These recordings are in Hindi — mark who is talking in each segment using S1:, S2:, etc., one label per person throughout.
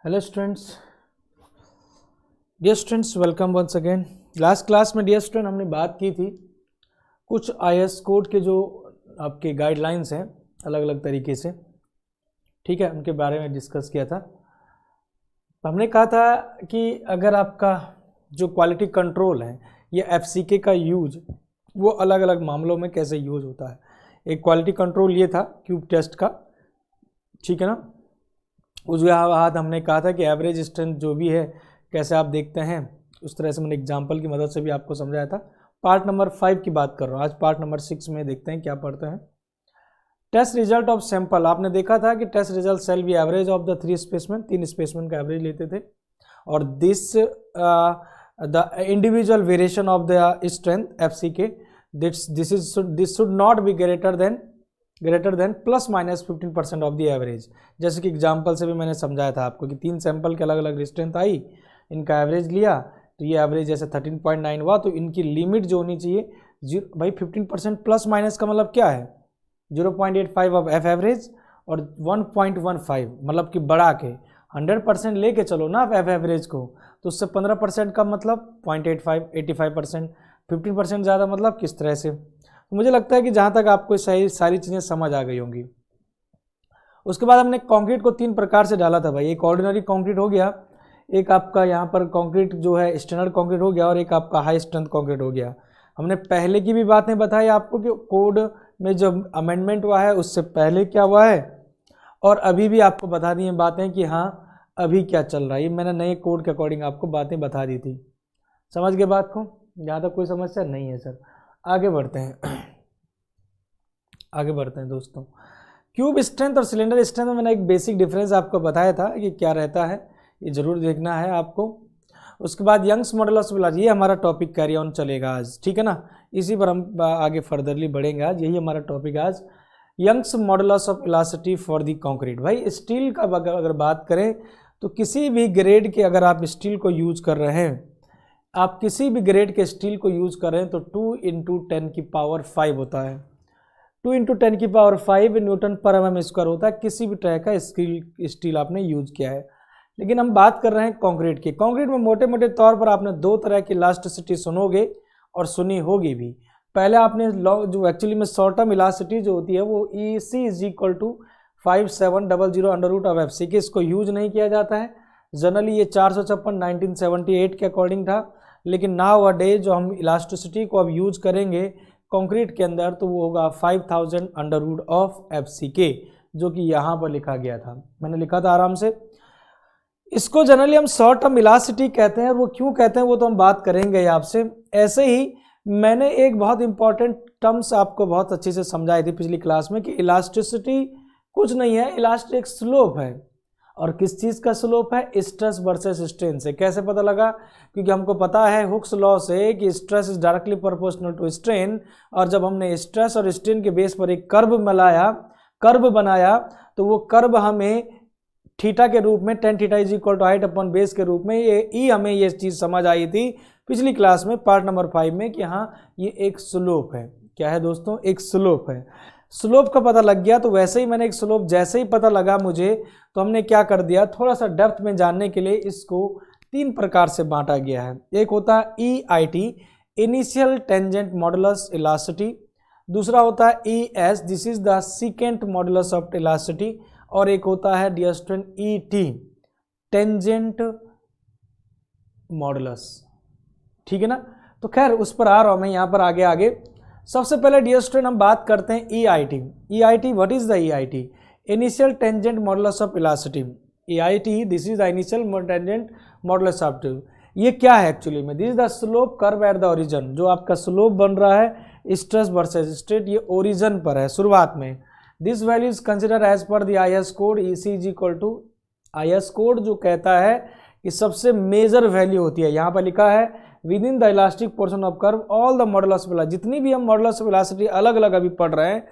S1: Hello students, dear students, welcome once again. Last class में डियर स्टूडेंट हमने बात की थी कुछ आईएएस कोड के जो आपके गाइडलाइंस हैं अलग अलग तरीके से, ठीक है, उनके बारे में डिस्कस किया था। तो हमने कहा था कि अगर आपका जो क्वालिटी कंट्रोल है ये एफसीके का यूज वो अलग अलग मामलों में कैसे यूज होता है। एक क्वालिटी कंट्रोल ये था क्यूब टेस्ट का, ठीक है ना। उसके बाद हमने कहा था कि एवरेज स्ट्रेंथ जो भी है कैसे आप देखते हैं, उस तरह से मैंने एग्जांपल की मदद से भी आपको समझाया था। पार्ट नंबर 5 की बात कर रहा हूँ, आज पार्ट नंबर 6 में देखते हैं क्या पढ़ते हैं। टेस्ट रिजल्ट ऑफ सैंपल, आपने देखा था कि test result shall be average of the 3 specimen, 3 specimen का एवरेज लेते थे, और this the individual variation of the strength FCK this should not be greater than plus minus 15% of the average. जैसे कि एग्जांपल से भी मैंने समझाया था आपको कि 3 सैंपल के अलग अलग स्ट्रेंथ आई, इनका एवरेज लिया तो ये एवरेज जैसे 13.9 हुआ, तो इनकी लिमिट जो होनी चाहिए भाई 15% प्लस माइनस का मतलब क्या है 0.85 ऑफ एफ एवरेज और 1.15 मतलब कि बढ़ा के 100% लेके चलो ना आप एफ एवरेज को, तो उससे 15% का मतलब 0.85, 85%, 15% ज़्यादा मतलब किस तरह से। तो मुझे लगता है कि जहाँ तक आपको सारी चीज़ें समझ आ गई होंगी। उसके बाद हमने कंक्रीट को 3 प्रकार से डाला था भाई। एक ऑर्डिनरी कंक्रीट हो गया, एक आपका यहाँ पर कंक्रीट जो है स्टैंडर्ड कंक्रीट हो गया, और एक आपका हाई स्ट्रेंथ कंक्रीट हो गया। हमने पहले की भी बातें बताई आपको कि कोड में जब अमेंडमेंट हुआ है उससे पहले क्या हुआ है, और अभी भी आपको बता दी हैं बातें कि हाँ अभी क्या चल रहा है। ये मैंने नए कोड के अकॉर्डिंग आपको बातें बता दी थी। समझ गए बात को? यहाँ तक कोई समस्या नहीं है सर। आगे बढ़ते हैं दोस्तों। क्यूब स्ट्रेंथ और सिलेंडर स्ट्रेंथ में मैंने एक बेसिक डिफरेंस आपको बताया था कि क्या रहता है, ये जरूर देखना है आपको। उसके बाद यंग्स मॉडुलस ऑफ इलास्टिसिटी, ये हमारा टॉपिक कैरी ऑन चलेगा आज, ठीक है ना। इसी पर हम आगे फर्दरली बढ़ेंगे आज, यही हमारा टॉपिक आज, Young's modulus of elasticity for the concrete. भाई स्टील का अगर बात करें तो किसी भी ग्रेड के अगर आप स्टील को यूज कर रहे हैं, आप किसी भी ग्रेड के स्टील को यूज कर रहे हैं तो 2 × 10⁵ होता है। 2 × 10⁵ न्यूटन पर mm स्क्वायर होता है किसी भी तरह का स्टील आपने यूज किया है। लेकिन हम बात कर रहे हैं कंक्रीट की। कंक्रीट में मोटे मोटे तौर पर आपने 2 तरह की इलास्टिसिटी सुनोगे और सुनी होगी भी। पहले आपने जो एक्चुअली में शॉर्ट टर्म इलास्टिसिटी जो होती है वो EC = 5700√f(c) इसको यूज नहीं किया जाता है जनरली। ये 456 1978 के अकॉर्डिंग था, लेकिन नाउ अ डे जो हम इलास्टिसिटी को अब यूज करेंगे कंक्रीट के अंदर तो वो होगा 5000√f(c) जो कि यहाँ पर लिखा गया था, मैंने लिखा था आराम से। इसको जनरली हम शॉर्ट टर्म इलास्टिसिटी कहते हैं, और वो क्यों कहते हैं वो तो हम बात करेंगे आपसे। ऐसे ही मैंने एक बहुत इंपॉर्टेंट टर्म्स आपको बहुत अच्छे से समझाई थी पिछली क्लास में कि इलास्टिसिटी कुछ नहीं है, इलास्टिक एक स्लोप है। और किस चीज़ का स्लोप है? स्ट्रेस वर्सेस स्ट्रेन से। कैसे पता लगा? क्योंकि हमको पता है हुक्स लॉ से कि stress is directly proportional to strain, और जब हमने स्ट्रेस और स्ट्रेन के बेस पर एक कर्व बनाया तो वो कर्व हमें थीटा के रूप में tan θ = हाइट अपॉन बेस के रूप में ये हमें ये चीज़ समझ आई थी पिछली क्लास में पार्ट नंबर 5 में कि हाँ ये एक स्लोप है। क्या है दोस्तों? एक स्लोप है। स्लोप का पता लग गया, तो वैसे ही मैंने एक स्लोप जैसे ही पता लगा मुझे, तो हमने क्या कर दिया, थोड़ा सा डेप्थ में जानने के लिए इसको 3 प्रकार से बांटा गया है। एक होता है EIT, initial tangent modulus elasticity. दूसरा होता है ES, this is the second modulus of elasticity. और एक होता है dear student ET, tangent modulus, ठीक है ना। तो खैर उस पर आ रहा हूं मैं यहाँ पर आगे। सबसे पहले डियर स्टूडेंट हम बात करते हैं EIT। What is the EIT? Initial tangent modulus of elasticity. EIT this is the initial tangent modulus of, ये क्या है एक्चुअली में? This is the slope curve at the origin. जो आपका स्लोप बन रहा है स्ट्रेस वर्सेस स्ट्रेन, ये ओरिजिन पर है शुरुआत में। This value is consider as per the IS code. EC = IS code जो कहता है कि सबसे मेजर वैल्यू होती है, यहाँ पर लिखा है with in the elastic portion of curve all the modulus of elasticity. जितनी भी हम मॉडुलस ऑफ इलास्टिसिटी अलग अलग अभी पढ़ रहे हैं,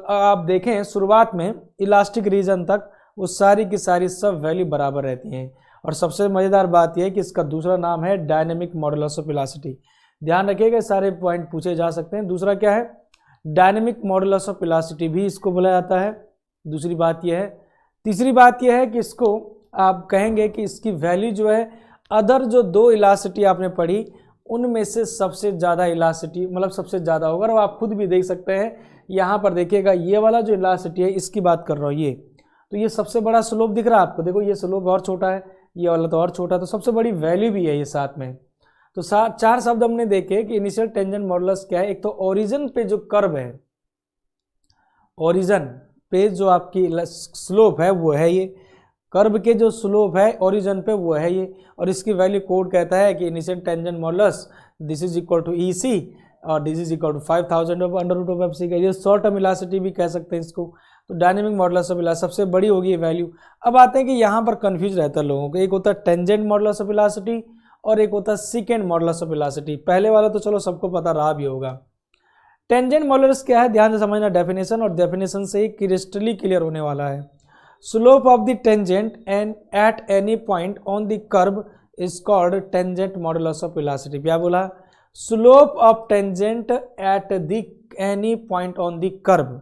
S1: आप देखें शुरुआत में इलास्टिक रीजन तक वो सारी की सारी सब वैल्यू बराबर रहती हैं। और सबसे मज़ेदार बात यह है कि इसका दूसरा नाम है डायनेमिक मॉडुलस ऑफ इलास्टिसिटी। ध्यान रखिएगा, सारे पॉइंट पूछे जा सकते हैं। दूसरा क्या है? डायनेमिक मॉडुलस ऑफ इलास्टिसिटी भी इसको बोला जाता है। दूसरी बात यह है। तीसरी बात यह है कि इसको आप कहेंगे कि इसकी वैल्यू जो है अदर जो दो इलास्टिसिटी आपने पढ़ी उनमें से सबसे ज़्यादा इलास्टिसिटी मतलब सबसे ज़्यादा होगा। और आप खुद भी देख सकते हैं यहाँ पर देखिएगा ये वाला जो इलास्टिसिटी है इसकी बात कर रहा हूँ ये, तो ये सबसे बड़ा स्लोप दिख रहा है आपको, देखो ये स्लोप और छोटा है, ये वाला तो और छोटा है, तो सबसे बड़ी वैल्यू भी है ये साथ में। तो चार शब्द हमने देखे कि इनिशियल टेंजेंट मॉडुलस क्या है। एक तो ओरिजिन पे जो कर्व है, ओरिजिन पे जो आपकी स्लोप है वो है ये, कर्व के जो स्लोप है ओरिजिन पे वो है ये, और इसकी वैल्यू कोड कहता है कि initial tangent modulus this is equal to EC और this is equal to 5000 under root of FC का, ये शॉर्ट टर्म इलास्टिसिटी भी कह सकते हैं इसको। तो डायनेमिक मॉडुलस ऑफ इलास्टिसिटी सबसे बड़ी होगी ये वैल्यू। अब आते हैं कि यहाँ पर कंफ्यूज रहता है लोगों को, एक होता है टेंजेंट मॉडुलस ऑफ इलास्टिसिटी और एक होता है सेकेंड मॉडुलस ऑफ इलास्टिसिटी। पहले वाला तो चलो सबको पता रहा भी होगा। टेंजेंट मॉडुलस क्या है, ध्यान से समझना डेफिनेशन, और डेफिनेशन से ही क्रिस्टली क्लियर होने वाला है। Slope of the tangent and at any point on the curve is called tangent modulus of elasticity. क्या बोला, slope of tangent at the any point on the curve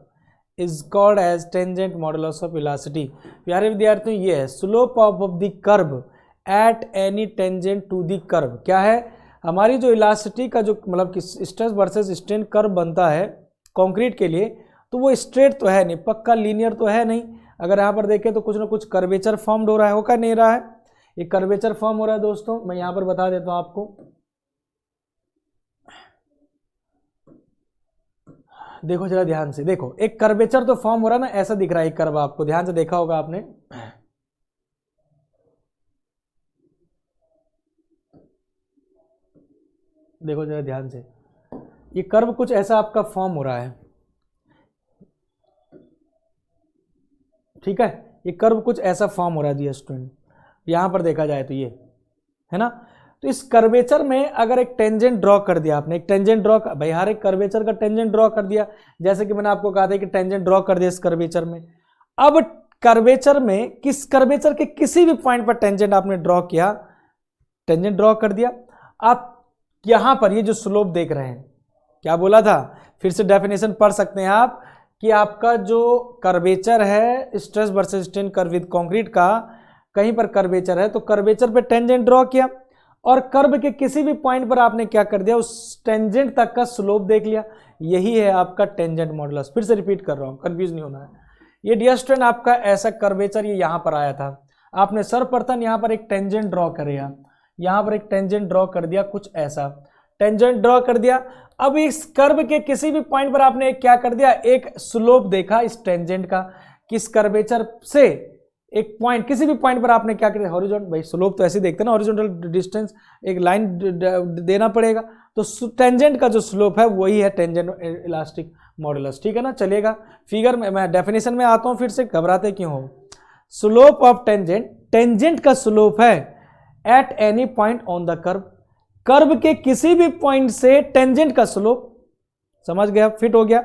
S1: is called as tangent modulus of elasticity. प्यारे विद्यार्थियों ये है slope of the curve at any tangent to the curve. क्या है, हमारी जो इलास्टिसिटी का जो मतलब कि स्ट्रेस वर्सेस स्ट्रेन कर्व बनता है कंक्रीट के लिए, तो वो स्ट्रेट तो है नहीं, पक्का लीनियर तो है नहीं। अगर यहाँ पर देखें तो कुछ ना कुछ कर्वेचर फॉर्म्ड हो रहा है, होकर नहीं रहा है, ये कर्वेचर फॉर्म हो रहा है दोस्तों। मैं यहाँ पर बता देता हूँ आपको, देखो जरा ध्यान से देखो, एक कर्वेचर तो फॉर्म हो रहा है ना, ऐसा दिख रहा है एक कर्व, आपको ध्यान से देखा होगा आपने। देखो जरा ध्यान से, ये कर्व कुछ ऐसा आपका फॉर्म हो रहा है, ठीक है, ये कर्व कुछ ऐसा फॉर्म हो रहा है जी स्टूडेंट, यहाँ पर देखा जाए तो ये है ना। तो इस कर्वेचर में अगर एक टेंजेंट ड्रॉ कर दिया आपने, एक टेंजेंट ड्रॉ, भाई हर एक कर्वेचर का टेंजेंट ड्रॉ कर दिया, जैसे कि मैंने आपको कहा था कि टेंजेंट ड्रॉ कर दिया इस कर्वेचर में। अब कर्वेचर में किस कर्वेचर के किसी भी पॉइंट पर टेंजेंट आपने ड्रॉ किया, टेंजेंट ड्रॉ कर दिया, आप यहां पर ये जो स्लोप देख रहे हैं, क्या बोला था, फिर से डेफिनेशन पढ़ सकते हैं आप कि आपका जो कर्वेचर है stress versus strain curve with concrete का, कहीं पर कर्वेचर है तो कर्वेचर पे टेंजेंट ड्रॉ किया और कर्व के किसी भी पॉइंट पर आपने क्या कर दिया, उस टेंजेंट तक का स्लोप देख लिया, यही है आपका टेंजेंट मॉडुलस। फिर से रिपीट कर रहा हूं, कंफ्यूज नहीं होना है। ये डियर स्टूडेंट आपका ऐसा कर्वेचर ये यहां पर आया था, आपने सर्वप्रथम यहां पर एक टेंजेंट ड्रॉ करेगा, यहां पर एक टेंजेंट ड्रॉ कर दिया, कुछ ऐसा टेंजेंट ड्रॉ कर दिया। अब इस कर्व के किसी भी पॉइंट पर आपने क्या कर दिया, एक स्लोप देखा इस टेंजेंट का, किस कर्वेचर से एक पॉइंट, किसी भी पॉइंट पर आपने क्या किया, हॉरिजॉन्टल, भाई स्लोप तो ऐसे देखते हैं ना, हॉरिजॉन्टल डिस्टेंस एक लाइन देना पड़ेगा, तो टेंजेंट का जो स्लोप है वही है टेंजेंट इलास्टिक मॉडुलस, ठीक है ना। चलेगा, फिगर में मैं डेफिनेशन में आता हूं, फिर से घबराते क्यों हो। स्लोप ऑफ टेंजेंट, टेंजेंट का स्लोप है eight any point on the curve, curve के किसी भी पॉइंट से टेंजेंट का स्लोप, समझ गया, फिट हो गया,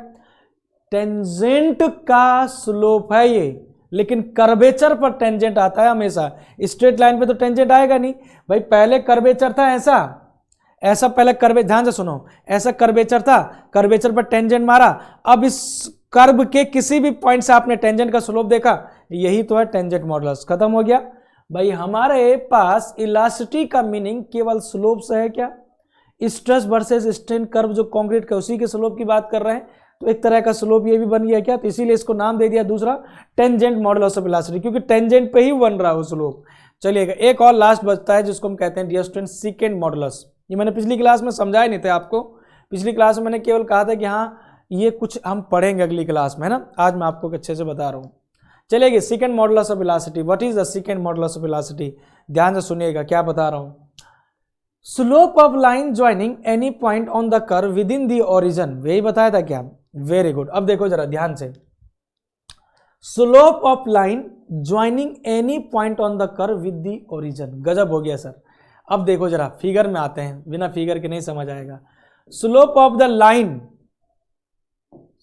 S1: टेंजेंट का स्लोप है ये, लेकिन कर्वेचर पर टेंजेंट आता है हमेशा, स्ट्रेट लाइन पे तो टेंजेंट आएगा नहीं भाई। पहले कर्वेचर था ऐसा, ऐसा पहले कर्वे, ध्यान से सुनो, ऐसा कर्वेचर था, कर्वेचर पर टेंजेंट मारा, अब इस कर्व के किसी भी पॉइंट से आपने टेंजेंट का स्लोप देखा, यही तो है टेंजेंट मॉडुलस। खत्म हो गया भाई। हमारे पास इलास्टिसिटी का मीनिंग केवल स्लोप से है क्या, स्ट्रेस वर्सेस स्ट्रेन कर्व जो कंक्रीट का उसी के स्लोप की बात कर रहे हैं, तो एक तरह का स्लोप ये भी बन गया क्या, तो इसीलिए इसको नाम दे दिया दूसरा टेंजेंट मॉडुलस ऑफ इलास्टिसिटी, क्योंकि टेंजेंट पे ही बन रहा है स्लोप। चलिएगा, एक और लास्ट बचता है जिसको हम कहते हैं डियर स्टूडेंट सेकेंड मॉडुलस। ये मैंने पिछली क्लास में समझाया नहीं था आपको, पिछली क्लास में मैंने केवल कहा था कि हाँ ये कुछ हम पढ़ेंगे अगली क्लास में, है ना। आज मैं आपको अच्छे से बता रहा हूँ। चलिए, second modulus of elasticity, what is the second modulus of elasticity, ध्यान से सुनिएगा क्या बता रहा हूँ। Slope of line joining any point on the curve with in the origin, यही बताया था क्या, वेरी गुड। अब देखो जरा ध्यान से, slope of line joining any point on the curve with the origin, गजब हो गया सर। अब देखो जरा फिगर में आते हैं, बिना फिगर के नहीं समझ आएगा। Slope of the line,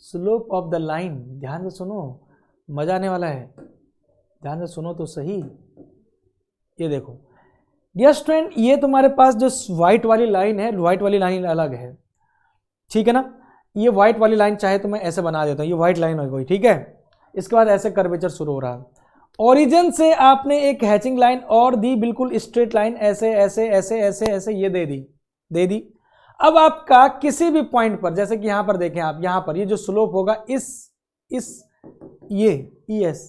S1: slope of the line, ध्यान से सुनो, मजा आने वाला है, ध्यान से सुनो तो सही। ये देखो डियर स्टूडेंट, ये तुम्हारे पास जो व्हाइट वाली लाइन है, व्हाइट वाली लाइन अलग है, ठीक है ना। ये व्हाइट वाली लाइन चाहे तो मैं ऐसे बना देता हूँ, ये व्हाइट लाइन हो गई, ठीक है। इसके बाद ऐसे कर्वेचर शुरू हो रहा है, ओरिजिन से आपने एक हैचिंग लाइन और दी, बिल्कुल स्ट्रेट लाइन, ऐसे ऐसे ऐसे ऐसे ऐसे ये दे दी। अब आपका किसी भी पॉइंट पर, जैसे कि यहां पर देखें आप, यहां पर ये जो स्लोप होगा ये ES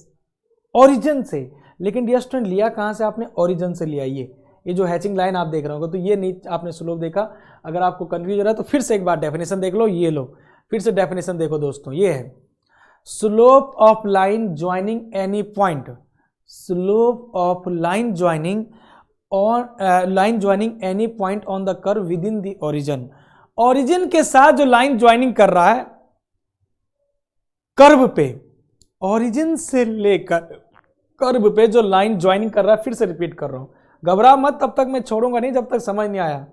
S1: ओरिजिन से, लेकिन डियर स्टूडेंट लिया कहां से आपने? ओरिजिन से लिया। ये जो हैचिंग लाइन आप देख रहे होंगे, तो ये नीचे आपने स्लोप देखा। अगर आपको कंफ्यूज हो रहा है तो फिर से एक बार डेफिनेशन देख लो, ये लो, फिर से डेफिनेशन देखो दोस्तों, ये है slope of line joining any point, slope of line joining any point on the curve with in the origin. Origin के साथ जो लाइन ज्वाइनिंग कर रहा है कर्व पे, ओरिजिन से लेकर कर्व पे जो लाइन ज्वाइनिंग कर रहा है, फिर से रिपीट कर रहा हूं, घबरा मत, तब तक मैं छोड़ूंगा नहीं जब तक समझ नहीं आया,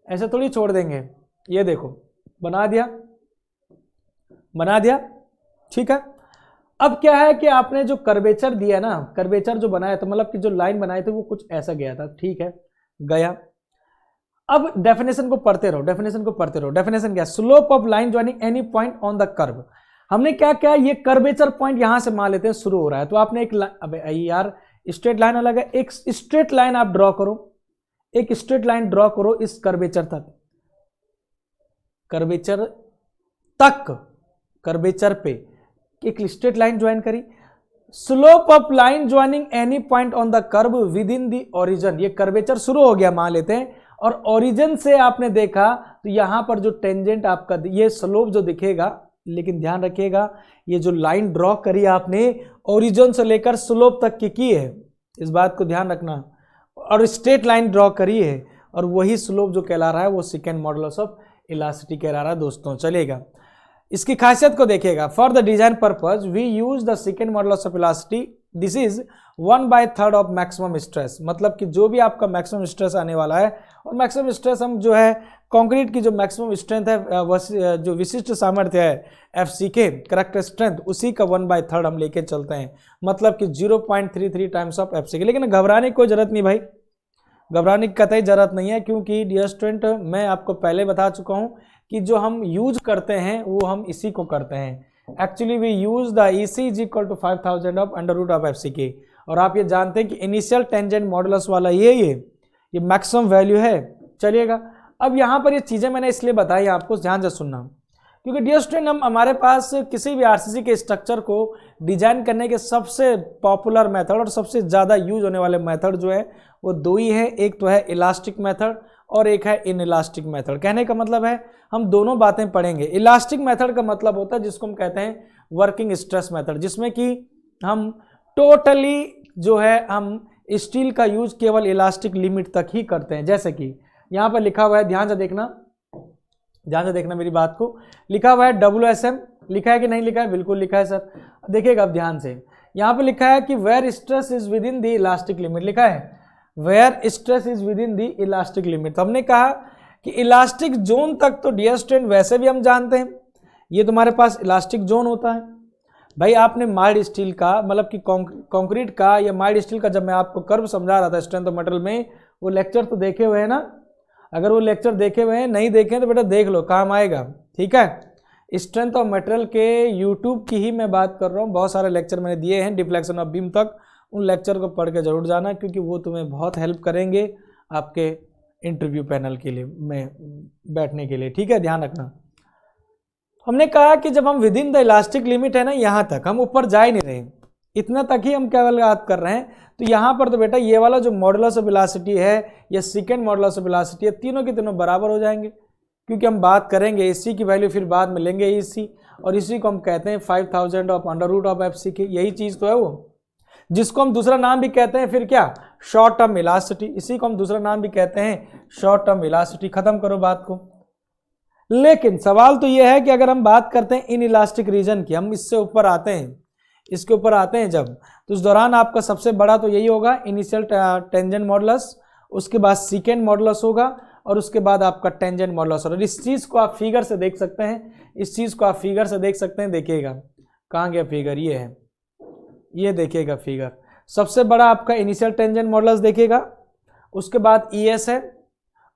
S1: ऐसे थोड़ी छोड़ देंगे। ये देखो बना दिया, ठीक है। अब क्या है कि आपने जो कर्वेचर दिया ना, कर्वेचर जो बनाया था, मतलब कि जो लाइन बनाए थे वो कुछ ऐसा गया था, ठीक है, गया। अब डेफिनेशन को पढ़ते रहो। डेफिनेशन क्या? Slope of line joining any point on the curve. हमने क्या क्या, ये कर्वेचर पॉइंट यहां से मान लेते हैं शुरू हो रहा है, तो आपने एक अबे यार स्ट्रेट लाइन अलग है, एक स्ट्रेट लाइन आप ड्रॉ करो, एक स्ट्रेट लाइन ड्रॉ करो इस कर्वेचर पे एक स्ट्रेट लाइन ज्वाइन करी। Slope of line joining any point on the curve with in the origin, ये कर्वेचर शुरू हो गया मान लेते हैं, और ओरिजिन से आपने देखा तो यहां पर जो टेंजेंट आपका ये स्लोप जो दिखेगा, लेकिन ध्यान रखिएगा ये जो लाइन ड्रॉ करी आपने ओरिजिन से लेकर स्लोप तक की है, इस बात को ध्यान रखना, और स्ट्रेट लाइन ड्रॉ करी है, और वही स्लोप जो कहला रहा है वो सेकेंड मॉडुलस ऑफ इलास्टिसिटी कहला रहा है दोस्तों। चलेगा, इसकी खासियत को देखिएगा। For the design purpose we use the second modulus of elasticity, this is 1/3 of maximum stress, मतलब कि जो भी आपका मैक्सिमम स्ट्रेस आने वाला है, और मैक्सिमम स्ट्रेस हम जो है कंक्रीट की जो मैक्सिमम स्ट्रेंथ है, जो विशिष्ट सामर्थ्य है FCK करेक्टर स्ट्रेंथ, उसी का 1/3 हम लेके चलते हैं, मतलब कि 0.33 टाइम्स ऑफ FCK। लेकिन घबराने की कोई जरूरत नहीं भाई, घबराने की कतई जरूरत नहीं है, क्योंकि डियर स्टूडेंट मैं आपको पहले बता चुका हूं कि जो हम यूज करते हैं वो हम इसी को करते हैं। Actually we use the EC is equal to 5000 of under root of FCK, और आप ये जानते हैं कि इनिशियल टेंजेंट मॉडुलस वाला ये मैक्सिमम वैल्यू है। चलिएगा, अब यहाँ पर ये चीज़ें मैंने इसलिए बताई आपको, ध्यान से सुनना, क्योंकि डियर स्टूडेंट हमारे पास किसी भी RCC के स्ट्रक्चर को डिजाइन करने के सबसे पॉपुलर मेथड और सबसे ज़्यादा यूज होने वाले मेथड जो है वो दो ही है, एक तो है इलास्टिक मेथड और एक है इनइलास्टिक मेथड। कहने का मतलब है हम दोनों बातें पढ़ेंगे। इलास्टिक मेथड का मतलब होता है जिसको हम कहते हैं वर्किंग स्ट्रेस मेथड, जिसमें कि हम टोटली जो है हम स्टील का यूज केवल इलास्टिक लिमिट तक ही करते हैं। जैसे कि यहाँ पर लिखा हुआ है, ध्यान से देखना मेरी बात को, लिखा हुआ है WSM, लिखा है कि नहीं लिखा है? बिल्कुल लिखा है सर, देखिएगा अब ध्यान से। यहाँ पे लिखा है कि where stress is within the elastic limit, लिखा है where stress is within the elastic limit. तो हमने कहा कि इलास्टिक जोन तक तो डियर स्टूडेंट वैसे भी हम जानते हैं, ये तुम्हारे पास इलास्टिक जोन होता है भाई। आपने माइल्ड स्टील का, मतलब कि कंक्रीट का या माइल्ड स्टील का, जब मैं आपको कर्व समझा रहा था स्ट्रेंथ ऑफ मटेरियल में, वो लेक्चर तो देखे हुए हैं ना? अगर वो लेक्चर देखे हुए हैं, नहीं देखे तो बेटा देख लो, काम आएगा, ठीक है। स्ट्रेंथ ऑफ मटेरियल के यूट्यूब की ही मैं बात कर रहा हूँ, बहुत सारे लेक्चर मैंने दिए हैं डिफ्लेक्शन ऑफ बीम तक, उन लेक्चर को पढ़ के जरूर जाना, क्योंकि वो तुम्हें बहुत हेल्प करेंगे आपके इंटरव्यू पैनल के लिए में बैठने के लिए, ठीक है, ध्यान रखना। हमने कहा कि जब हम with in the elastic limit है ना, यहाँ तक हम ऊपर जा ही नहीं रहे, इतना तक ही हम केवल बात कर रहे हैं। तो यहाँ पर तो बेटा ये वाला जो मॉडुलस ऑफ इलास्टिसिटी है या सेकेंड मॉडुलस ऑफ इलास्टिसिटी है, तीनों के तीनों बराबर हो जाएंगे, क्योंकि हम बात करेंगे इसी की वैल्यू फिर बाद में लेंगे इसी, और इसी को हम कहते हैं 5000 of under root of FCK। यही चीज़ तो है वो, जिसको हम दूसरा नाम भी कहते हैं फिर क्या, शॉर्ट टर्म इलास्टिसिटी। इसी को हम दूसरा नाम भी कहते हैं शॉर्ट टर्म इलास्टिसिटी। खत्म करो बात को। लेकिन सवाल तो ये है कि अगर हम बात करते हैं इन इलास्टिक रीजन की, हम इससे ऊपर आते हैं, इसके ऊपर आते हैं जब, तो उस दौरान आपका सबसे बड़ा तो यही होगा इनिशियल टेंजेंट मॉडुलस, उसके बाद सेकेंड मॉडुलस होगा, और उसके बाद आपका टेंजेंट मॉडुलस। और इस चीज़ को आप फिगर से देख सकते हैं, इस चीज़ को आप फिगर से देख सकते हैं। देखिएगा कहाँ गया फिगर, ये है, ये देखिएगा फिगर। सबसे बड़ा आपका इनिशियल टेंजेंट मॉडुलस देखिएगा, उसके बाद ES है,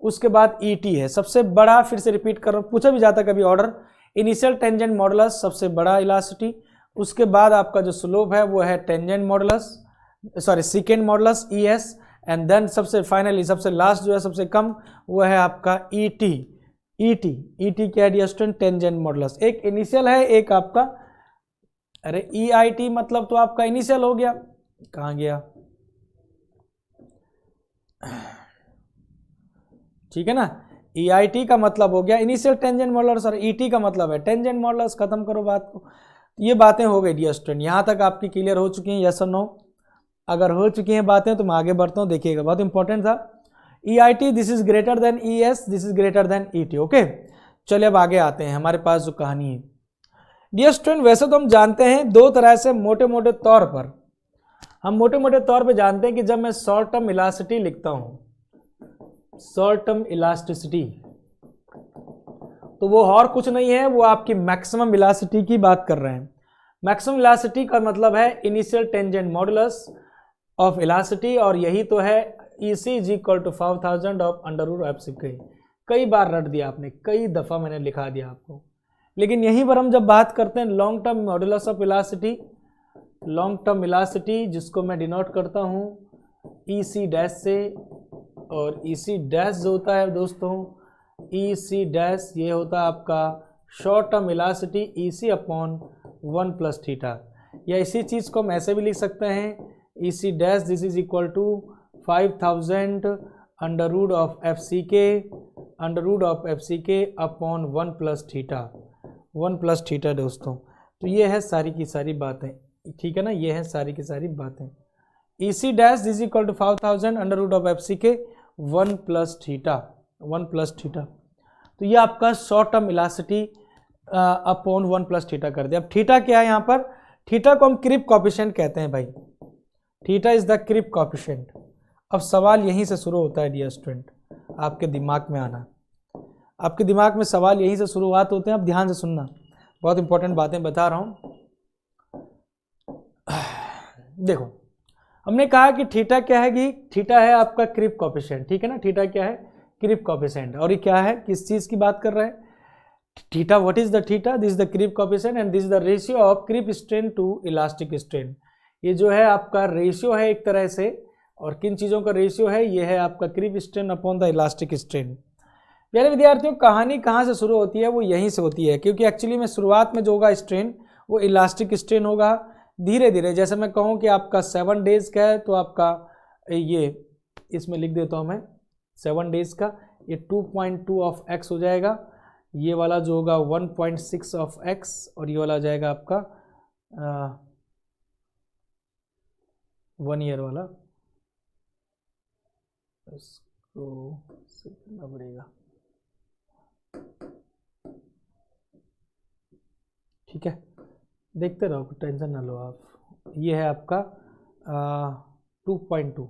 S1: उसके बाद ET है। सबसे बड़ा, फिर से रिपीट कर रहा हूँ, पूछा भी जाता कभी ऑर्डर, इनिशियल टेंजेंट मॉडुलस सबसे बड़ा इलास्टिसिटी, उसके बाद आपका जो स्लोप है वो है tangent modulus, sorry second modulus ES, and then सबसे फाइनली सबसे लास्ट जो है सबसे कम वो है आपका ET क्या है डियर स्टूडेंट? Tangent modulus. एक इनिशियल है, एक आपका, अरे EIT मतलब तो आपका इनिशियल हो गया, कहाँ गया? ठीक है ना, EIT का मतलब हो गया इनिशियल टेंजेंट मॉडुलस और ET का मतलब है टेंजेंट मॉडुलस। खत्म करो बात को। ये बातें हो गई डियर स्टूडेंट, यहाँ तक आपकी क्लियर हो चुकी हैं? यस और नो? अगर हो चुकी हैं बातें तो मैं आगे बढ़ता हूँ, देखिएगा बहुत इंपॉर्टेंट था। EIT this is greater than ES, this is greater than ET। Okay, चलिए अब आगे आते हैं। हमारे पास जो कहानी है डियर स्टूडेंट, वैसे तो हम जानते हैं दो तरह से मोटे मोटे तौर पर, हम मोटे मोटे तौर पे जानते हैं कि जब मैं शॉर्ट टर्म इलास्टिसिटी लिखता हूं, शॉर्ट टर्म इलास्टिसिटी, तो वो और कुछ नहीं है, वो आपकी मैक्सिमम इलास्टिसिटी की बात कर रहे हैं। मैक्सिमम इलास्टिसिटी का मतलब है initial tangent modulus of elasticity, और यही तो है EC is equal to 5000 of under root FC। कई बार रट दिया आपने, कई दफा मैंने लिखा दिया आपको, लेकिन यहीं पर हम जब बात करते हैं long term modulus of elasticity, long term elasticity जिसको मैं डिनोट करता हूं EC डैश से, और EC डैश जो होता है दोस्तों, EC डैश ये होता है आपका short term elasticity EC upon 1 plus theta, या इसी चीज़ को हम ऐसे भी लिख सकते हैं EC dash this is equal to 5000 under root of FC upon 1 plus theta, 1 plus theta दोस्तों। तो ये है सारी की सारी बातें, ठीक है ना, ये है सारी की सारी बातें। EC dash this equal to 5000 under root of FC 1 plus theta, 1 plus theta. तो ये आपका short term elasticity upon 1 plus theta कर दिया। अब थीटा क्या है यहाँ पर? थीटा को हम क्रिप कोएफिशिएंट कहते हैं भाई, theta is the creep coefficient. अब सवाल यहीं से शुरू होता है डियर स्टूडेंट, आपके दिमाग में आना, आपके दिमाग में सवाल यहीं से शुरुआत होते हैं। अब ध्यान से सुनना, बहुत इंपॉर्टेंट बातें बता रहा हूँ। देखो, हमने कहा कि थीटा क्या है, कि थीटा है आपका क्रिप कोएफिशिएंट, ठीक है ना, थीटा क्या है? क्रिप कोएफिशिएंट। और ये क्या है, किस चीज़ की बात कर रहे हैं? Theta, what is the theta? This is the creep coefficient and this is the ratio of creep strain to elastic strain. ये जो है आपका रेशियो है एक तरह से, और किन चीज़ों का रेशियो है? ये है आपका creep strain upon the elastic strain. प्यारे विद्यार्थियों, कहानी कहाँ से शुरू होती है? वो यहीं से होती है, क्योंकि एक्चुअली में शुरुआत में जो होगा स्ट्रेन वो इलास्टिक स्ट्रेन होगा। धीरे धीरे, जैसे मैं कहूँ कि आपका 7 डेज का है, तो आपका ये इसमें लिख देता हूँ मैं 7 डेज का, ये 2.2 ऑफ x हो जाएगा, ये वाला जो होगा 1.6 ऑफ x, और ये वाला आ जाएगा आपका 1 ईयर वाला, इसको करना पड़ेगा, ठीक है, देखते रहो, टेंशन ना लो आप। ये है आपका 2.2,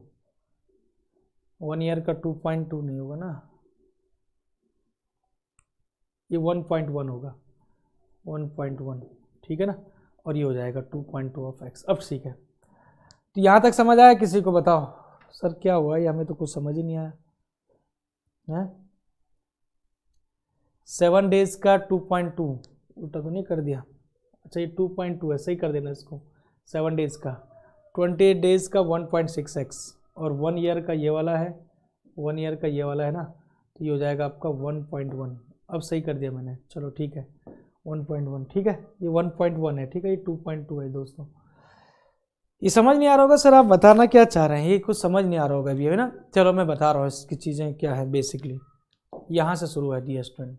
S1: 1 ईयर का 2.2 नहीं होगा ना, ये 1.1 होगा, 1.1, ठीक है ना, और ये हो जाएगा 2.2 ऑफ x। अब ठीक है, तो यहाँ तक समझ आया? किसी को बताओ सर क्या हुआ, ये हमें तो कुछ समझ ही नहीं आया है। 7 डेज का 2.2, उल्टा तो नहीं कर दिया? अच्छा, ये 2.2 है, सही कर देना इसको। 7 डेज का, 28 डेज का 1.6x, और 1 ईयर का ये वाला है, 1 ईयर का ये वाला है ना, तो ये हो जाएगा आपका 1.1। अब सही कर दिया मैंने, चलो ठीक है, 1.1, ठीक है, ये 1.1 है, ठीक है, ये 2.2 है दोस्तों। ये समझ नहीं आ रहा होगा सर आप बताना क्या चाह रहे हैं, ये कुछ समझ नहीं आ रहा होगा अभी, है ना। चलो मैं बता रहा हूँ इसकी चीज़ें क्या है। बेसिकली यहाँ से शुरू है डियर स्टूडेंट,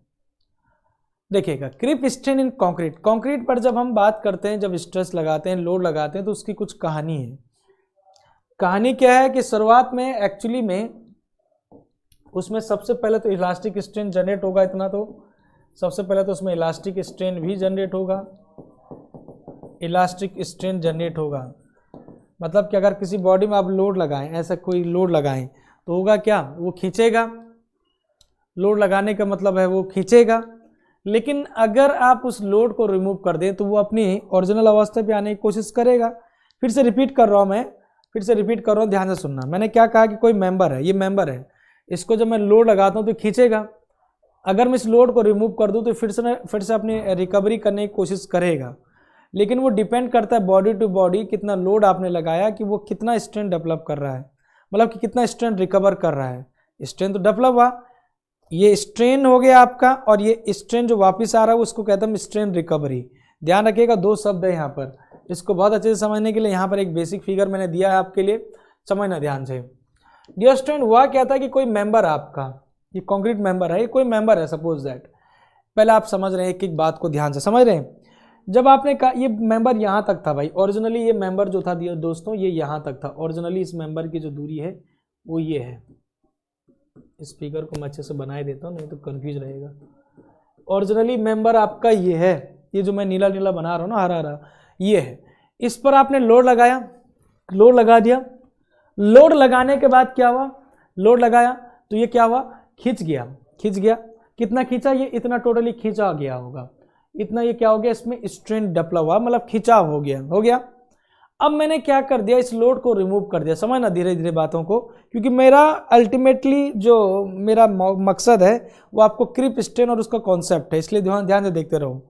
S1: देखिएगा, क्रिप स्ट्रेन इन कंक्रीट। कंक्रीट पर जब हम बात करते हैं, जब स्ट्रेस लगाते हैं, लोड लगाते हैं, तो उसकी कुछ कहानी है। कहानी क्या है कि शुरुआत में एक्चुअली में उसमें सबसे पहले तो इलास्टिक स्ट्रेन जनरेट होगा, इतना तो सबसे पहले तो उसमें इलास्टिक स्ट्रेन भी जनरेट होगा, इलास्टिक स्ट्रेन जनरेट होगा। मतलब कि अगर किसी बॉडी में आप लोड लगाएं, ऐसा कोई लोड लगाएं, तो होगा क्या, वो खींचेगा। लोड लगाने का मतलब है वो खींचेगा। लेकिन अगर आप उस लोड को रिमूव कर दें तो वो अपनी ओरिजिनल अवस्था पे आने की कोशिश करेगा। फिर से रिपीट कर रहा हूँ मैं, फिर से रिपीट कर रहा हूँ, ध्यान से सुनना। मैंने क्या कहा कि कोई मेंबर है, ये मेंबर है, इसको जब मैं लोड लगाता हूँ तो खींचेगा। अगर मैं इस लोड को रिमूव कर दूँ तो फिर से अपनी रिकवरी करने की कोशिश करेगा। लेकिन वो डिपेंड करता है बॉडी टू बॉडी, कितना लोड आपने लगाया कि वो कितना स्ट्रेन डेवलप कर रहा है, मतलब कि कितना स्ट्रेन रिकवर कर रहा है। स्ट्रेन तो डेवलप हुआ, ये स्ट्रेन हो गया आपका, और ये स्ट्रेन जो वापस आ रहा है उसको कहते हैं स्ट्रेन रिकवरी। ध्यान रखिएगा, दो शब्द है यहाँ पर, इसको बहुत अच्छे से समझने के लिए यहाँ पर एक बेसिक फिगर मैंने दिया है आपके लिए, समझना ध्यान से। डियर स्टूडेंट, हुआ क्या था कि कोई मेंबर आपका, ये कॉन्क्रीट मेंबर है, ये कोई मेंबर है, सपोज दैट, पहले आप समझ रहे हैं, एक एक बात को ध्यान से समझ रहे हैं। जब आपने कहा ये मेंबर यहाँ तक था भाई, ओरिजिनली ये मेंबर जो था दोस्तों ये यहाँ तक था, ओरिजिनली इस मेंबर की जो दूरी है वो ये है। स्पीकर को मैं अच्छे से बनाए देता हूँ, नहीं तो कंफ्यूज रहेगा। ओरिजिनली मेंबर आपका ये है, ये जो मैं नीला नीला बना रहा हूँ ना, हरा हरा, ये है। इस पर आपने लोड लगाया, लोड लगा दिया, लोड लगाने के बाद क्या हुआ, लोड लगाया तो ये क्या हुआ, खिंच गया, खिंच गया। कितना खींचा, ये इतना टोटली खींचा गया होगा, इतना ये क्या हो गया, इसमें स्ट्रेन डेवलप हुआ, मतलब खिंचाव हो गया, हो गया। अब मैंने क्या कर दिया, इस लोड को रिमूव कर दिया, समझना धीरे धीरे बातों को, क्योंकि मेरा अल्टीमेटली जो मेरा मकसद है वो आपको क्रिप स्ट्रेन और उसका कॉन्सेप्ट है, इसलिए ध्यान से देखते रहो।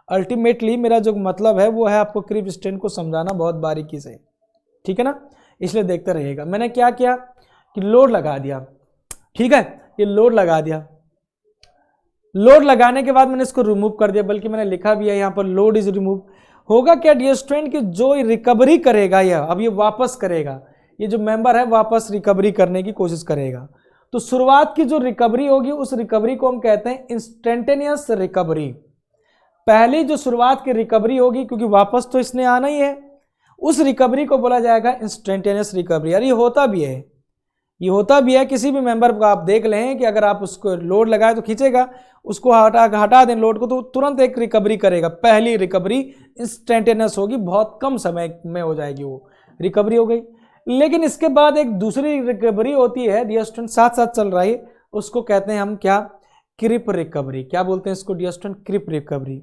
S1: अल्टीमेटली मेरा जो मतलब है वो है आपको क्रिप स्ट्रेन को समझाना बहुत बारीकी से, ठीक है ना, इसलिए देखते रहिएगा। मैंने क्या किया कि लोड लगा दिया, ठीक है, ये लोड लगा दिया, लोड लगाने के बाद मैंने इसको रिमूव कर दिया, बल्कि मैंने लिखा भी है यहाँ पर लोड इज रिमूव। होगा क्या डियर स्टूडेंट कि जो रिकवरी करेगा यह, अब ये वापस करेगा, ये जो मेंबर है वापस रिकवरी करने की कोशिश करेगा। तो शुरुआत की जो रिकवरी होगी उस रिकवरी को हम कहते हैं इंस्टेंटेनियस रिकवरी। पहली जो शुरुआत की रिकवरी होगी, क्योंकि वापस तो इसने आना ही है, उस रिकवरी को बोला जाएगा इंस्टेंटेनियस रिकवरी। और ये होता भी है, ये होता भी है। किसी भी मेंबर को आप देख लें कि अगर आप उसको लोड लगाए तो खींचेगा, उसको हटा दें लोड को तो तुरंत एक रिकवरी करेगा। पहली रिकवरी इंस्टेंटेनियस होगी, बहुत कम समय में हो जाएगी, वो रिकवरी हो गई। लेकिन इसके बाद एक दूसरी रिकवरी होती है डियर स्टूडेंट, साथ साथ चल रही है, उसको कहते हैं हम क्या, क्रिप रिकवरी। क्या बोलते हैं इसको dear student, creep recovery.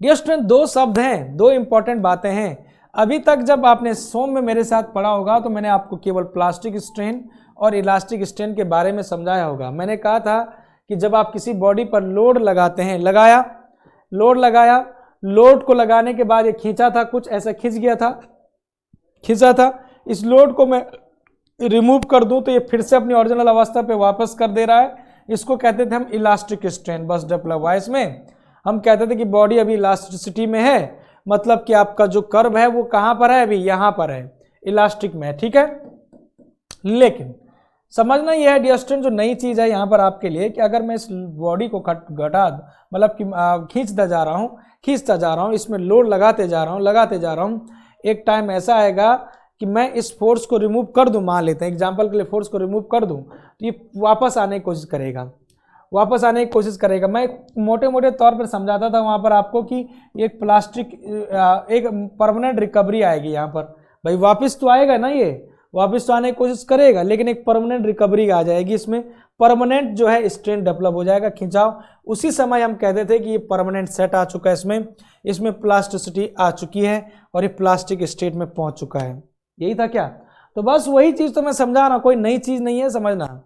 S1: Dear student, दो शब्द हैं, दो इंपॉर्टेंट बातें हैं। अभी तक जब आपने सोम में मेरे साथ पढ़ा होगा तो मैंने आपको केवल प्लास्टिक स्ट्रेन और इलास्टिक स्ट्रेन के बारे में समझाया होगा। मैंने कहा था कि जब आप किसी बॉडी पर लोड लगाते हैं, लगाया, लोड लगाया, लोड को लगाने के बाद ये खींचा था, कुछ ऐसा खींच गया था, खींचा था, इस लोड को मैं रिमूव कर दूं तो ये फिर से अपनी ओरिजिनल अवस्था पे वापस कर दे रहा है। इसको कहते थे हम इलास्टिक स्ट्रेन, बस डेवलप हुआ। इसमें हम कहते थे कि बॉडी अभी इलास्टिसिटी में है, मतलब कि आपका जो कर्व है वो कहाँ पर है, अभी यहाँ पर है, इलास्टिक में है, ठीक है। लेकिन समझना यह है डियर स्टूडेंट, जो नई चीज़ है यहाँ पर आपके लिए, कि अगर मैं इस बॉडी को घटा मतलब कि खींचता जा रहा हूँ, इसमें लोड लगाते जा रहा हूँ, एक टाइम ऐसा आएगा कि मैं इस फोर्स को रिमूव कर दूं, मान लेते हैं एग्जाम्पल के लिए फोर्स को रिमूव कर दूं, तो ये वापस आने की कोशिश करेगा, वापस आने की कोशिश करेगा। मैं मोटे मोटे तौर पर समझाता था वहाँ पर आपको कि एक प्लास्टिक एक परमानेंट रिकवरी आएगी यहाँ पर, भाई वापस तो आएगा ना, ये वापस तो आने की कोशिश करेगा, लेकिन एक परमानेंट रिकवरी आ जाएगी, इसमें परमानेंट जो है स्ट्रेन डेवलप हो जाएगा, खिंचाव। उसी समय हम कहते थे कि ये परमानेंट सेट आ चुका है, इसमें प्लास्टिसिटी आ चुकी है और ये प्लास्टिक स्टेट में पहुंच चुका है। यही था क्या? तो बस वही चीज़ तो मैं समझा रहा, कोई नई चीज़ नहीं है, समझना।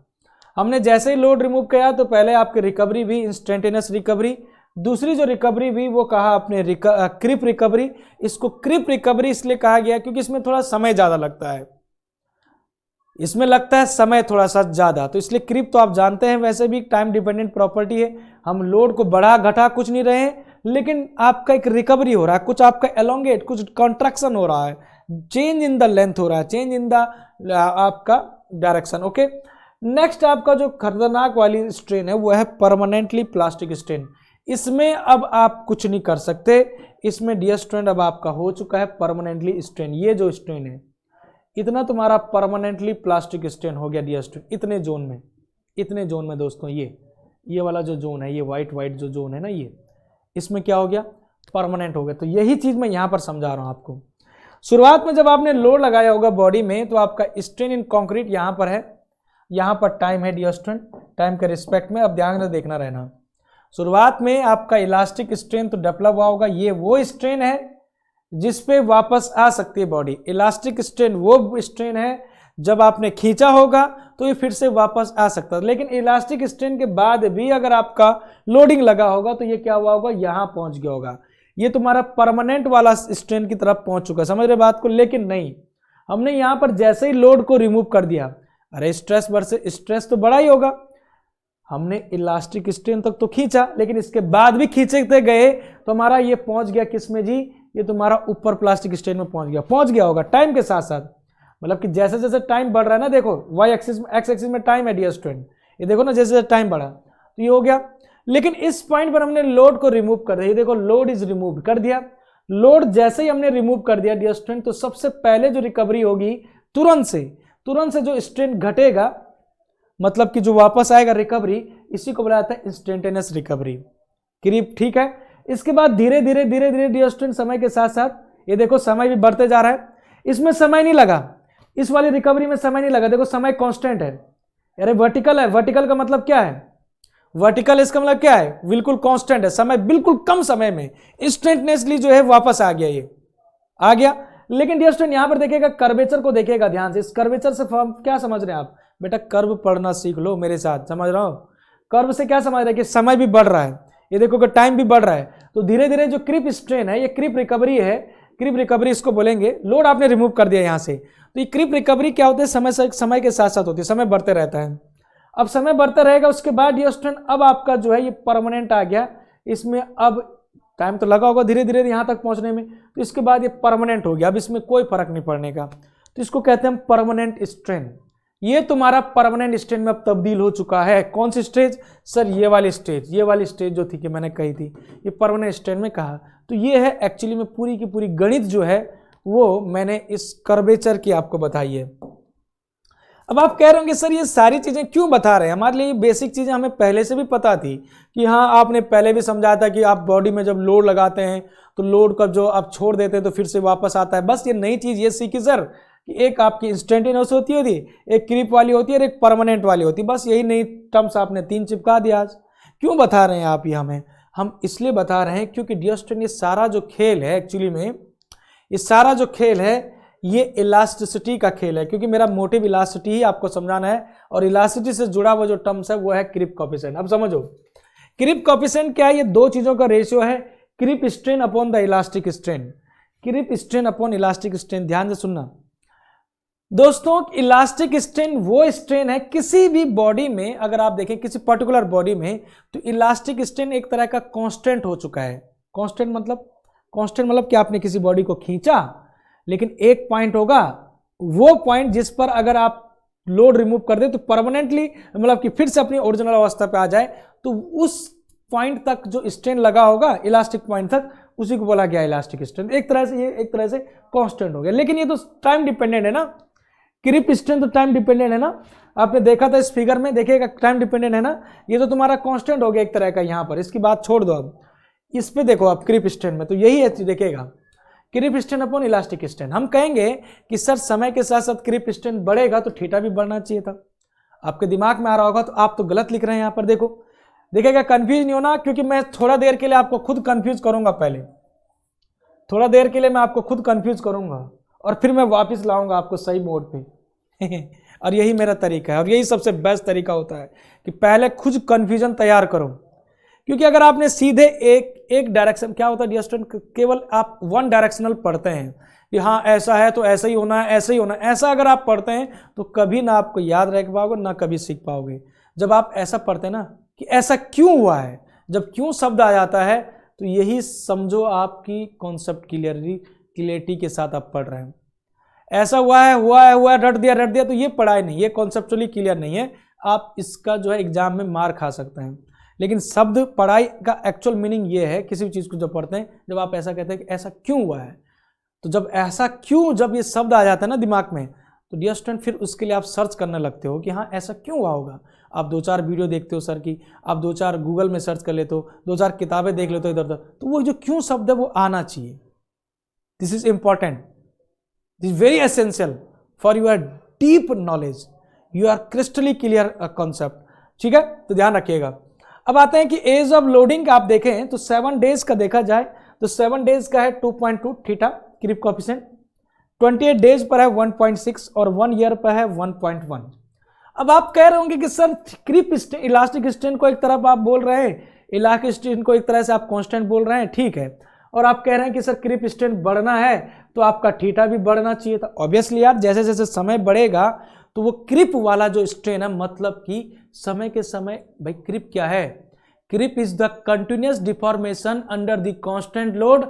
S1: हमने जैसे ही लोड रिमूव किया तो पहले आपकी रिकवरी भी इंस्टेंटेनियस रिकवरी, दूसरी जो रिकवरी भी वो कहा आपने क्रिप रिकवरी। इसको क्रिप रिकवरी इसलिए कहा गया क्योंकि इसमें थोड़ा समय ज़्यादा लगता है, इसमें लगता है समय थोड़ा सा ज़्यादा, तो इसलिए क्रिप तो आप जानते हैं वैसे भी टाइम डिपेंडेंट प्रॉपर्टी है। हम लोड को बढ़ा घटा कुछ नहीं रहे हैं, लेकिन आपका एक रिकवरी हो रहा है, कुछ आपका एलोंगेट, कुछ कॉन्ट्रैक्शन हो रहा है, चेंज इन द लेंथ हो रहा है, चेंज इन द आपका डायरेक्शन। ओके, नेक्स्ट आपका जो खतरनाक वाली स्ट्रेन है वो है परमानेंटली प्लास्टिक स्ट्रेन। इसमें अब आप कुछ नहीं कर सकते, इसमें डियर स्टूडेंट अब आपका हो चुका है परमानेंटली स्ट्रेन। ये जो स्ट्रेन है इतना तुम्हारा परमानेंटली प्लास्टिक स्ट्रेन हो गया डियर स्टूडेंट, इतने जोन में दोस्तों, ये वाला जो जोन है, ये वाइट जो जोन है ना, ये इसमें क्या हो गया, परमानेंट हो गया। तो यही चीज मैं यहाँ पर समझा रहा हूँ आपको। शुरुआत में जब आपने लोड लगाया होगा बॉडी में तो आपका स्ट्रेन इन कॉन्क्रीट यहाँ पर है, यहाँ पर टाइम है डियर स्टूडेंट, टाइम के रिस्पेक्ट में अब ध्यान से देखना रहना। शुरुआत में आपका इलास्टिक स्ट्रेन तो डेवलप हुआ होगा, ये वो स्ट्रेन है जिस पे वापस आ सकती है बॉडी। इलास्टिक स्ट्रेन वो स्ट्रेन है जब आपने खींचा होगा तो ये फिर से वापस आ सकता है, लेकिन इलास्टिक स्ट्रेन के बाद भी अगर आपका लोडिंग लगा होगा तो ये क्या हुआ होगा, यहाँ पहुंच गया होगा। ये तुम्हारा परमानेंट वाला स्ट्रेन की तरफ पहुंच चुका है, समझ रहे बात को। लेकिन नहीं, हमने यहां पर जैसे ही लोड को रिमूव कर दिया, अरे स्ट्रेस वर्सेस स्ट्रेस तो बड़ा ही होगा, हमने इलास्टिक स्ट्रेन तक तो खींचा, लेकिन इसके बाद भी खींचते गए तो हमारा ये पहुंच गया किस में जी, ये तुम्हारा ऊपर प्लास्टिक स्ट्रेन में पहुंच गया होगा टाइम के साथ साथ। मतलब कि जैसे जैसे टाइम बढ़ रहा है ना, देखो वाई एक्सिस में, एक्स एक्सिस में टाइम है डी स्ट्रेन, ये देखो ना जैसे जैसे टाइम बढ़ा तो ये हो गया। लेकिन इस पॉइंट पर हमने लोड को रिमूव कर दिया, देखो लोड इज रिमूव कर दिया। लोड जैसे ही हमने रिमूव कर दिया डी स्ट्रेन, तो सबसे पहले जो रिकवरी होगी तुरंत से जो स्ट्रेन घटेगा, मतलब कि जो वापस आएगा रिकवरी, इसी को बोला जाता है इंस्टेंटेनियस रिकवरी, क्रीप, ठीक है। इसके बाद धीरे धीरे डी स्ट्रेन समय के साथ साथ, ये देखो समय भी बढ़ते जा रहा है, इसमें समय नहीं लगा, इस वाली रिकवरी में समय नहीं लगा, देखो समय कांस्टेंट है। अरे वर्टिकल है, वर्टिकल का मतलब क्या है, वर्टिकल इसका मतलब क्या है, बिल्कुल कांस्टेंट है, समय बिल्कुल कम समय में इंस्टेंटनेसली जो है वापस आ गया, ये आ गया। लेकिन डी स्ट्रेन यहां पर देखेगा, कर्वेचर को देखेगा ध्यान से। इस कर्वेचर से क्या समझ रहे हैं आप बेटा, कर्व पढ़ना सीख लो मेरे साथ, समझ रहा हो। कर्व से क्या समझ रहे हैं कि समय भी बढ़ रहा है, ये देखो कि टाइम भी बढ़ रहा है, तो धीरे धीरे जो क्रीप स्ट्रेन है, ये क्रीप रिकवरी है, क्रीप रिकवरी इसको बोलेंगे। लोड आपने रिमूव कर दिया यहां से, तो ये क्रीप रिकवरी क्या होती है, समय के साथ साथ होती है, समय बढ़ते रहता है। अब समय बढ़ता रहेगा, उसके बाद डी स्ट्रेन अब आपका जो है ये परमानेंट आ गया, इसमें अब टाइम तो लगा होगा धीरे धीरे यहां तक पहुंचने में, तो इसके बाद ये परमानेंट हो गया, अब इसमें कोई फर्क नहीं पड़ने का, तो इसको कहते हैं परमानेंट स्ट्रेन। ये तुम्हारा परमानेंट स्ट्रेन में अब तब्दील हो चुका है। कौन सी स्टेज सर, ये वाली स्टेज जो थी कि मैंने कही थी, ये परमानेंट स्ट्रेन में कहा। तो ये है एक्चुअली में पूरी की पूरी गणित जो है वो मैंने इस कर्वेचर की आपको बताई है। अब आप कह रहे होंगे सर ये सारी चीजें क्यों बता रहे हैं, हमारे लिए ये बेसिक चीजें हमें पहले से भी पता थी कि हाँ, आपने पहले भी समझाया था कि आप बॉडी में जब लोड लगाते हैं तो लोड का जो आप छोड़ देते हैं तो फिर से वापस आता है। बस ये नई चीज ये सीखी सर कि एक आपकी इंस्टेंटेनियस होती है, एक क्रीप वाली होती है और एक परमानेंट वाली होती है, बस यही नई टर्म्स आपने 3 चिपका दिया। आज क्यों बता रहे हैं आप ये हमें, हम इसलिए बता रहे हैं क्योंकि डी स्ट्रेन ये सारा जो खेल है, एक्चुअली में ये सारा जो खेल है ये इलास्टिसिटी का खेल है, क्योंकि मेरा मोटिव इलास्टिसिटी ही आपको समझाना है, और इलास्टिसिटी से जुड़ा हुआ जो टर्म्स है वो है क्रीप कोएफिशिएंट। अब समझो क्रीप कोएफिशिएंट क्या है, ये दो चीजों का रेशियो है, creep strain upon the elastic strain, creep strain upon elastic strain. ध्यान से सुनना दोस्तों, इलास्टिक स्ट्रेन वो स्ट्रेन है किसी भी बॉडी में, अगर आप देखें किसी पर्टिकुलर बॉडी में, तो इलास्टिक स्ट्रेन एक तरह का कांस्टेंट हो चुका है। कांस्टेंट मतलब कि आपने किसी बॉडी को खींचा, लेकिन एक पॉइंट होगा, वो पॉइंट जिस पर अगर आप लोड रिमूव कर दे तो परमानेंटली, मतलब कि फिर से अपनी ओरिजिनल अवस्था पे आ जाए, तो उस पॉइंट तक जो स्ट्रेन लगा होगा, इलास्टिक पॉइंट तक, उसी को बोला गया इलास्टिक स्ट्रेन। एक तरह से ये एक तरह से कांस्टेंट हो गया, लेकिन ये तो टाइम डिपेंडेंट है ना, क्रीप स्ट्रेन तो टाइम डिपेंडेंट है ना, आपने देखा था इस फिगर में, देखिएगा टाइम डिपेंडेंट है ना, ये तो तुम्हारा कांस्टेंट हो गया एक तरह का। यहाँ पर इसकी बात छोड़ दो, अब इस पे देखो आप क्रीप स्ट्रेन में, तो यही है, देखिएगा creep strain upon elastic strain. हम कहेंगे कि सर समय के साथ साथ क्रीप स्ट्रेन बढ़ेगा तो थीटा भी बढ़ना चाहिए था, आपके दिमाग में आ रहा होगा, तो आप तो गलत लिख रहे हैं यहाँ पर। देखो देखिएगा, कंफ्यूज नहीं होना, क्योंकि मैं थोड़ा देर के लिए आपको खुद कंफ्यूज करूंगा, पहले थोड़ा देर के लिए मैं आपको खुद कंफ्यूज करूंगा और फिर मैं वापस लाऊंगा आपको सही मोड पे और यही मेरा तरीका है, और यही सबसे बेस्ट तरीका होता है कि पहले खुद कंफ्यूजन तैयार करो। क्योंकि अगर आपने सीधे एक डायरेक्शन, क्या होता है डी स्ट्रेन, केवल आप वन डायरेक्शनल पढ़ते हैं कि हाँ ऐसा है तो ऐसा ही होना है, ऐसा ही होना है, ऐसा अगर आप पढ़ते हैं तो कभी ना आपको याद रख पाओगे, ना कभी सीख पाओगे। जब आप ऐसा पढ़ते हैं ना कि ऐसा क्यों हुआ है, जब क्यों शब्द आ जाता है, तो यही समझो आपकी कॉन्सेप्ट क्लियरिटी के साथ आप पढ़ रहे हैं। ऐसा हुआ है, रट दिया, तो ये पढ़ाई नहीं, ये कॉन्सेप्चुअली क्लियर नहीं है, आप इसका जो है एग्जाम में मार खा सकते हैं। लेकिन शब्द पढ़ाई का एक्चुअल मीनिंग ये है, किसी भी चीज़ को जब पढ़ते हैं, जब आप ऐसा कहते हैं कि ऐसा क्यों हुआ है, तो जब ऐसा क्यों, जब ये शब्द आ जाता है ना दिमाग में, तो डियर स्टूडेंट फिर उसके लिए आप सर्च करने लगते हो कि हाँ ऐसा क्यों हुआ होगा। आप 2-4 वीडियो देखते हो सर की, आप 2-4 गूगल में सर्च कर लेते हो, 2-4 किताबें देख लेते हो इधर उधर, तो वो जो क्यों शब्द है वो आना चाहिए। This is important, this very essential for your deep knowledge, you are crystally clear concept, ठीक है, तो ध्यान रखिएगा। अब आते हैं कि एज ऑफ लोडिंग आप देखें तो 7 डेज का देखा जाए तो 7 डेज का है 2.2 थीटा क्रीप कोएफिशिएंट, 28 डेज पर है 1.6 और 1 ईयर पर है 1.1। अब आप कह रहे होंगे कि सर क्रीप इलास्टिक स्ट्रेन को एक तरफ आप बोल रहे हैं, इलास्टिक स्ट्रेन को एक तरह से आप कांस्टेंट बोल रहे हैं, ठीक है, और आप कह रहे हैं कि सर क्रिप स्ट्रेंथ बढ़ना है तो आपका थीटा भी बढ़ना चाहिए था। ऑब्वियसली यार, जैसे जैसे समय बढ़ेगा तो वो क्रिप वाला जो स्ट्रेन है, मतलब कि समय के समय, भाई क्रिप क्या है? Creep is the continuous deformation under the constant load.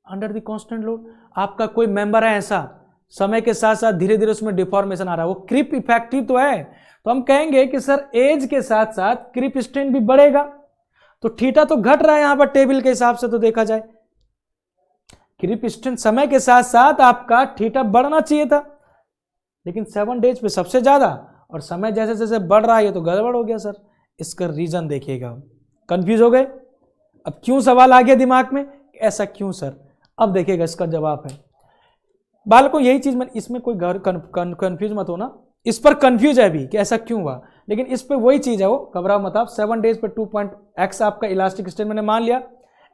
S1: Under the constant load, आपका कोई मेंबर है ऐसा, समय के साथ साथ धीरे धीरे उसमें डिफॉर्मेशन आ रहा है, वो क्रिप इफेक्टिव तो है। तो हम कहेंगे कि सर एज के साथ साथ क्रिप स्ट्रेन भी बढ़ेगा, तो थीटा तो घट रहा है यहां पर टेबल के हिसाब से तो देखा जाए। क्रिप स्ट्रेन समय के साथ साथ आपका थीटा बढ़ना चाहिए था, लेकिन 7 डेज पे सबसे ज्यादा, और समय जैसे जैसे बढ़ रहा है तो गड़बड़ हो गया सर। इसका रीजन देखिएगा। कंफ्यूज हो गए? अब क्यों सवाल आ गया दिमाग में, ऐसा क्यों सर? अब देखिएगा इसका जवाब है। बालकों यही चीज में, इसमें कोई कंफ्यूज मत हो ना, इस पर कंफ्यूज है अभी कि ऐसा क्यों हुआ, लेकिन इस पे वही चीज है, वो घबराओ मत आप। 7 डेज पे 2x आपका इलास्टिक स्ट्रेन मैंने मान लिया,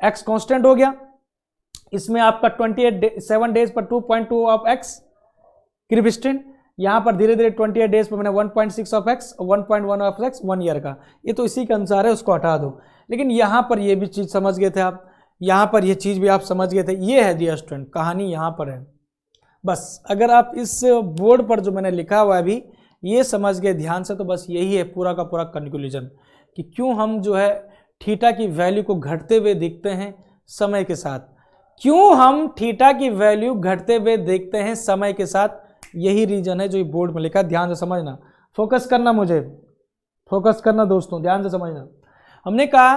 S1: x कांस्टेंट हो गया। इसमें आपका 7 डेज पर 2.2 ऑफ x क्रिप स्ट्रेन, यहां पर धीरे धीरे 28 डेज पर मैंने 1.6 of x, 1.1 of x 1 year का, ये तो इसी के अनुसार है, उसको हटा दो। लेकिन यहां पर ये भी चीज समझ गए थे आप, यहां पर ये चीज भी आप समझ गए थे, ये है डियर स्टूडेंट, कहानी यहां पर है। बस अगर आप इस बोर्ड पर जो मैंने लिखा हुआ है अभी ये समझ गए ध्यान से, तो बस यही है पूरा का पूरा कंक्लूजन कि क्यों हम जो है थीटा की वैल्यू को घटते हुए देखते हैं समय के साथ, क्यों हम थीटा की वैल्यू घटते हुए देखते हैं समय के साथ। यही रीजन है जो ये बोर्ड में लिखा है, ध्यान से समझना, फोकस करना, मुझे फोकस करना दोस्तों, ध्यान से समझना। हमने कहा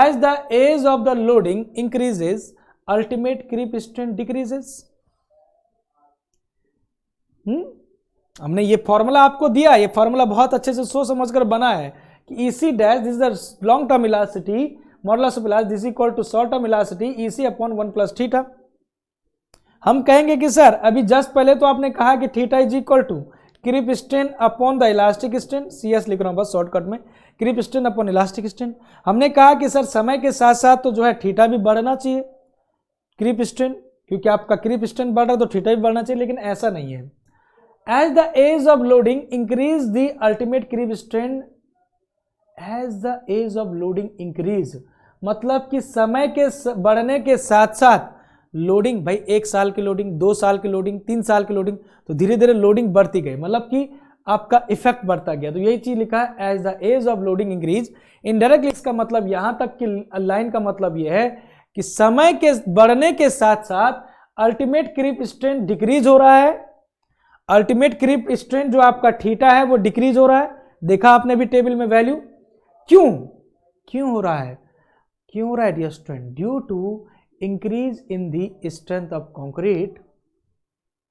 S1: as the age of the loading increases ultimate creep strength decreases. हमने ये फॉर्मूला आपको दिया, ये फॉर्मूला बहुत अच्छे से सोच समझकर बना है कि EC dash this is the long term elasticity modulus of elasticity this equal to short term elasticity EC upon 1 plus theta. हम कहेंगे कि सर अभी जस्ट पहले तो आपने कहा कि theta is equal to creep strain upon the elastic strain, CS लिख रहा हूं बस शॉर्टकट में, creep strain upon elastic strain. हमने कहा कि सर समय के साथ साथ तो जो है थीटा भी बढ़ना चाहिए, क्रिप स्ट्रेन, क्योंकि आपका क्रिप स्ट्रेन बढ़ रहा है तो थीटा भी बढ़ना चाहिए, लेकिन ऐसा नहीं है। As the age of loading increase the ultimate creep strain, as the age of loading increase, मतलब कि समय के बढ़ने के साथ साथ लोडिंग, भाई 1 साल की लोडिंग, 2 साल की लोडिंग, 3 साल की लोडिंग, तो धीरे धीरे लोडिंग बढ़ती गई, मतलब कि आपका इफेक्ट बढ़ता गया। तो यही चीज लिखा है as the age of loading increase. Indirectly इसका मतलब यहां तक कि लाइन का मतलब यह है कि समय के बढ़ने के साथ साथ अल्टीमेट क्रिप स्ट्रेन डिक्रीज हो रहा है, अल्टीमेट क्रिप स्ट्रेन जो आपका थीटा है वो डिक्रीज हो रहा है। देखा आपने भी टेबल में वैल्यू, क्यों हो रहा है, क्यों हो रहा है dear student? Due to increase in the strength of concrete.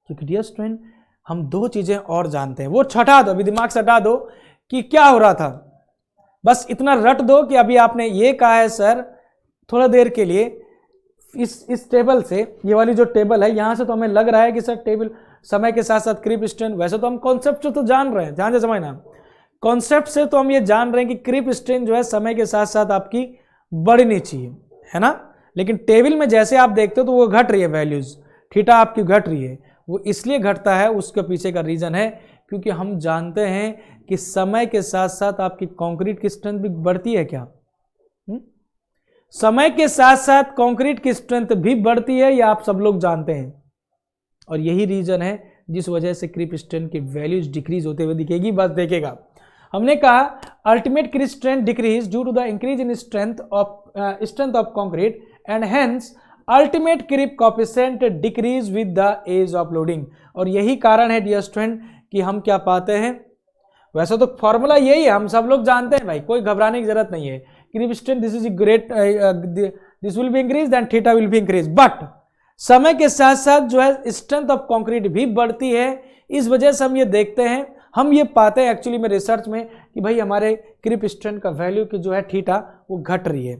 S1: क्योंकि डियर स्टूडेंट हम 2 चीजें और जानते हैं, वो छटा दो, अभी दिमाग से हटा दो कि क्या हो रहा था, बस इतना रट दो कि अभी आपने ये कहा है सर थोड़ा देर के लिए इस टेबल से, ये वाली जो टेबल है यहां से तो हमें लग रहा है कि सर टेबल समय के साथ साथ क्रिप स्ट्रेन, वैसे तो हम कॉन्सेप्ट से तो जान रहे हैं, ध्यान से समझना, कॉन्सेप्ट से तो हम ये जान रहे हैं कि क्रिप स्ट्रेन जो है समय के साथ साथ आपकी बढ़नी चाहिए, है ना। लेकिन टेबल में जैसे आप देखते हो तो वो घट रही है वैल्यूज, थीटा आपकी घट रही है, वो इसलिए घटता है, उसके पीछे का रीजन है क्योंकि हम जानते हैं कि समय के साथ साथ आपकी कंक्रीट की स्ट्रेंथ भी बढ़ती है क्या? समय के साथ साथ कंक्रीट की स्ट्रेंथ भी बढ़ती है, या आप सब लोग जानते हैं, और यही रीजन है जिस वजह से क्रिप स्ट्रेंथ की वैल्यूज डिक्रीज होते हुए दिखेगी। बस देखेगा, हमने कहा ultimate creep strength decrease due to the increase in strength of concrete and hence ultimate creep coefficient decrease with the age of loading. और यही कारण है डियर स्टूडेंट कि हम क्या पाते हैं, वैसे तो फॉर्मूला यही है, हम सब लोग जानते हैं भाई, कोई घबराने की जरूरत नहीं है। Creep strength this is great, this will be increase then theta will be increase, but समय के साथ साथ जो है स्ट्रेंथ ऑफ कंक्रीट भी बढ़ती है। इस वजह से हम ये देखते हैं, हम ये पाते हैं एक्चुअली में रिसर्च में कि भाई हमारे क्रिप स्ट्रेंथ का वैल्यू की जो है थीटा वो घट रही है,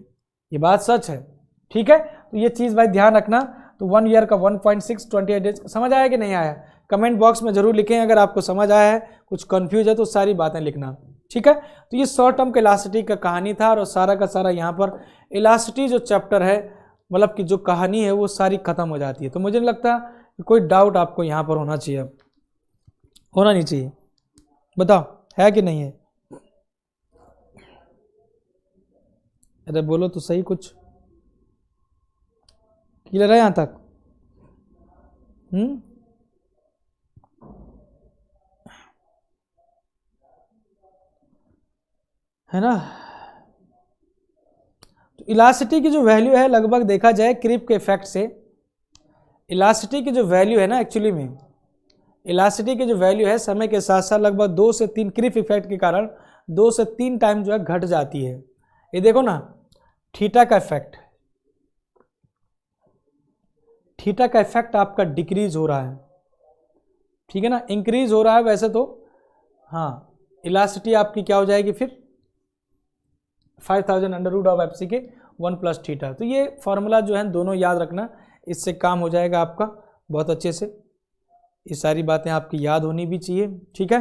S1: ये बात सच है, ठीक है। तो ये चीज़ भाई ध्यान रखना। तो 1 ईयर का 1.6 28 डेज समझ आया कि नहीं आया, कमेंट बॉक्स में जरूर लिखें अगर आपको समझ आया है, कुछ कंफ्यूज है तो सारी बातें लिखना, ठीक है। तो ये शॉर्ट टर्म का इलास्टिसिटी का कहानी था, और सारा का सारा यहाँ पर इलास्टिसिटी जो चैप्टर है, मतलब कि जो कहानी है वो सारी खत्म हो जाती है। तो मुझे नहीं लगता कि कोई डाउट आपको यहाँ पर होना चाहिए, होना नहीं चाहिए, बताओ है कि नहीं है? अरे बोलो तो सही कुछ। क्लियर है यहाँ तक? है ना? तो इलास्टिसिटी की जो वैल्यू है लगभग देखा जाए क्रिप के इफेक्ट से, इलास्टिसिटी की जो वैल्यू है ना, एक्चुअली में इलास्टिसिटी की जो वैल्यू है समय के साथ साथ लगभग 2 से 3 क्रिप इफेक्ट के कारण 2 से 3 टाइम जो है घट जाती है। ये देखो ना, थीटा का इफेक्ट, थीटा का इफेक्ट आपका डिक्रीज हो रहा है, ठीक है ना, इंक्रीज हो रहा है वैसे तो। हाँ, इलास्टिसिटी आपकी क्या हो जाएगी फिर 5000 under root of F C के 1 प्लस थीटा। तो ये फॉर्मूला जो है दोनों याद रखना, इससे काम हो जाएगा आपका बहुत अच्छे से। ये सारी बातें आपकी याद होनी भी चाहिए, ठीक है।